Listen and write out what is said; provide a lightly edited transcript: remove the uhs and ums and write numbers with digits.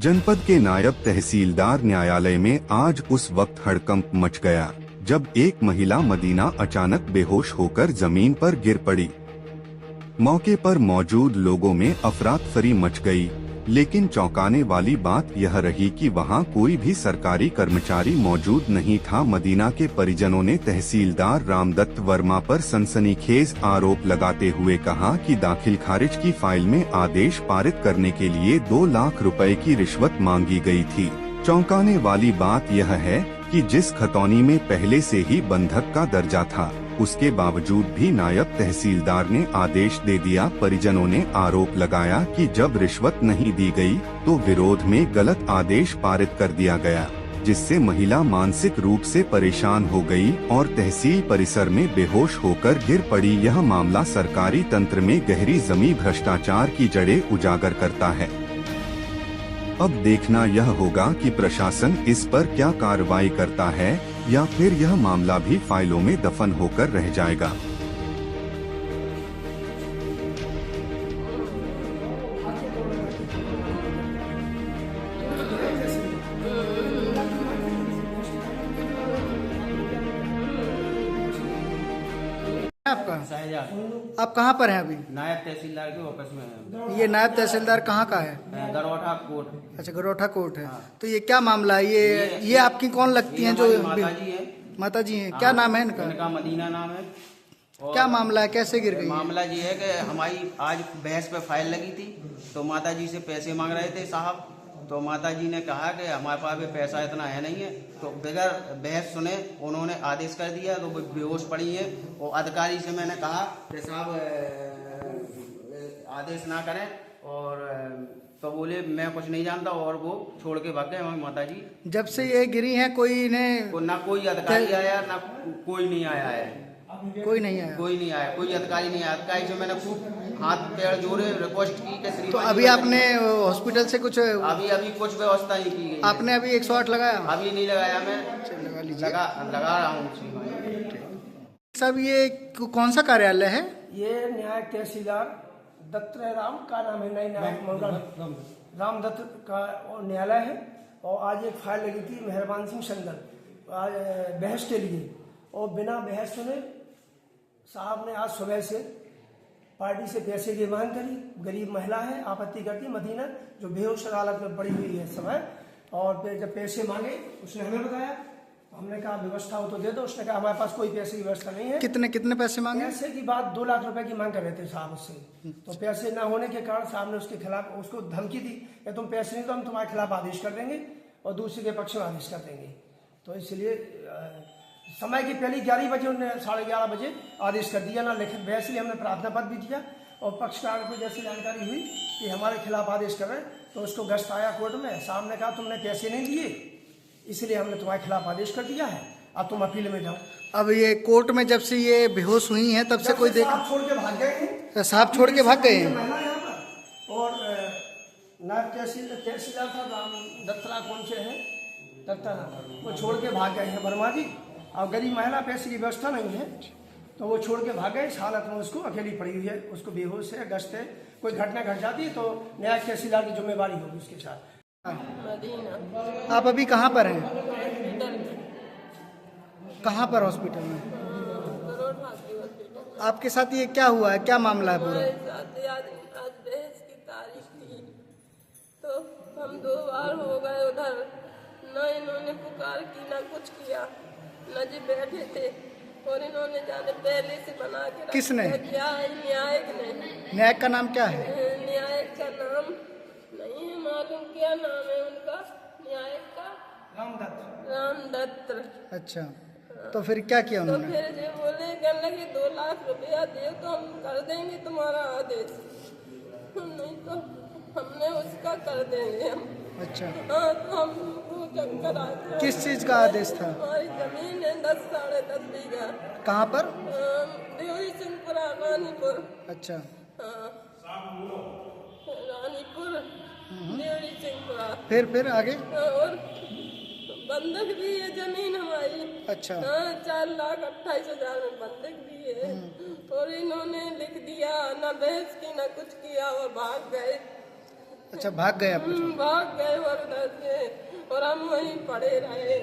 जनपद के नायब तहसीलदार न्यायालय में आज उस वक्त हड़कंप मच गया जब एक महिला मदीना अचानक बेहोश होकर जमीन पर गिर पड़ी। मौके पर मौजूद लोगों में अफरा-तफरी मच गई, लेकिन चौंकाने वाली बात यह रही कि वहां कोई भी सरकारी कर्मचारी मौजूद नहीं था। मदीना के परिजनों ने तहसीलदार रामदत्त वर्मा पर सनसनीखेज आरोप लगाते हुए कहा कि दाखिल खारिज की फाइल में आदेश पारित करने के लिए 2 लाख रुपए की रिश्वत मांगी गई थी। चौंकाने वाली बात यह है कि जिस खतौनी में पहले से ही बंधक का दर्जा था, उसके बावजूद भी नायब तहसीलदार ने आदेश दे दिया। परिजनों ने आरोप लगाया कि जब रिश्वत नहीं दी गई तो विरोध में गलत आदेश पारित कर दिया गया, जिससे महिला मानसिक रूप से परेशान हो गई और तहसील परिसर में बेहोश होकर गिर पड़ी। यह मामला सरकारी तंत्र में गहरी जमी भ्रष्टाचार की जड़ें उजागर करता है। अब देखना यह होगा कि प्रशासन इस पर क्या कार्रवाई करता है या फिर यह मामला भी फाइलों में दफन होकर रह जाएगा। आपका आप कहाँ पर हैं अभी? नायब तहसीलदार के ऑफिस में है। ये नायब तहसीलदार कहाँ का है? गरोठा कोर्ट। अच्छा, गरोठा कोर्ट है। तो ये क्या मामला है? ये आपकी कौन लगती हैं? जो माता जी है। माता जी हैं। क्या नाम है इनका? इनका मदीना नाम है। क्या मामला है, कैसे गिर गई? मामला ये है कि हमारी आज बहस पे फाइल लगी थी, तो माता जी से पैसे मांग रहे थे साहब। तो माता जी ने कहा कि हमारे पास भी पैसा इतना है नहीं है, तो बगैर बहस सुने उन्होंने आदेश कर दिया। तो वो बेहोश पड़ी है और अधिकारी से मैंने कहा कि साहब आदेश ना करें, और तो बोले मैं कुछ नहीं जानता, और वो छोड़ के भाग गए हमारी माता जी। जब से ये गिरी हैं कोई इन्हें ना कोई अधिकारी आया, ना कोई नहीं आया है। कोई नहीं आया? कोई नहीं आया, कोई अधिकारी नहीं आया। अधिकारी से मैंने खूब हाथ पैर जोड़े, रिक्वेस्ट की कि श्रीमान। तो अभी आपने हॉस्पिटल से कुछ अभी कुछ व्यवस्था नहीं की गई। आपने अभी 108 लगाया? अभी नहीं लगाया, मैं लगा लीजिए। लगा रहा हूँ श्रीमान। साहब ये कौन सा कार्यालय है? ये न्यायिक तहसीलदार दत्त राम का नाम है, नहीं न्यायिक मंगल रामदत्त का न्यायालय है। और आज एक फाइल लगी थी मेहरबान सिंह संदल आज बहस के लिए, और बिना बहस सुने साहब ने आज सुबह से पार्टी से पैसे की मांग करी। गरीब महिला है, आपत्ति करती मदीना, जो बेहोश हालत में पड़ी हुई है समय। और फिर जब पैसे मांगे उसने हमें बताया, हमने कहा व्यवस्था हो तो दे दो। उसने कहा हमारे पास कोई पैसे की व्यवस्था नहीं है। कितने पैसे मांगे? पैसे की बात 2 लाख रुपए की मांग कर रहे थे साहब उससे। तो पैसे न होने के कारण साहब ने उसके खिलाफ उसको धमकी दी कि तुम पैसे नहीं तो हम तुम्हारे खिलाफ आदेश कर देंगे और दूसरे के पक्ष में आदेश कर देंगे। तो इसलिए समय की पहली 11 बजे उन्होंने 11:30 बजे आदेश कर दिया, ना लिखित बहस लिए हमने प्रार्थना पत्र भी दिया। और पक्षकार को जैसी जानकारी हुई कि हमारे खिलाफ आदेश कर रहे हैं, तो उसको गश्त आया कोर्ट में। साहब ने कहा तुमने पैसे नहीं दिए, इसलिए हमने तुम्हारे खिलाफ आदेश कर दिया है, अब तुम अपील में जाओ। अब ये कोर्ट में जब से ये बेहोश हुई हैं तब से कोई देख? साहब छोड़ के भाग गए हैं। साहब छोड़ के भाग गए हैं? महिला यहाँ पर। और नायब तहसीलदार था राम दत्तरा कौन से है दत्तरा, वो छोड़ के भाग गए हैं वर्मा जी। और गरीब महिला, पैसे की व्यवस्था नहीं है, तो वो छोड़ के भाग गए। इस हालत में उसको अकेली पड़ी हुई है, उसको बेहोश है, गश्त है। कोई घटना घट जाती है तो न्यायिक तहसीलदार की जिम्मेवारी होगी उसके साथ। आप अभी कहाँ पर हैं? कहाँ पर हॉस्पिटल में? आपके साथ ये क्या हुआ है, क्या मामला है पूरा? आज बहस की तारीख थी, तो हम 2 बार हो गए उधर, न इन्होंने पुकार की ना कुछ किया, न जी बैठे थे। और इन्होंने जाने पहले से बना के किसने? क्या है न्यायिक ने। न्यायिक का नाम क्या है? न्यायिक का नाम नहीं है मालूम, क्या नाम है उनका न्यायिक का? रामदत्त। अच्छा, तो फिर क्या किया तो उन्होंने? फिर जो बोले कहने लगे 2 लाख रुपया दे तो हम कर देंगे तुम्हारा आदेश, नहीं तो हमने उसका कर देंगे हम। अच्छा, हाँ, तो हम वो चक्कर आते। किस चीज का आदेश था? हमारी जमीन है 10 साढ़े 10 बीघा। कहाँ पर? देवरी सिंहपुरा रानीपुर। अच्छा, हाँ, रानीपुर देवरी सिंहपुरा। फिर आगे? और बंधक भी है जमीन हमारी। अच्छा, हाँ, 4,28,000 में बंधक भी है। और इन्होंने लिख दिया, ना बहस की ना कुछ किया और भाग गए। अच्छा भाग गए आप भाग गए और उधर से और हम वहीं पड़े रहे।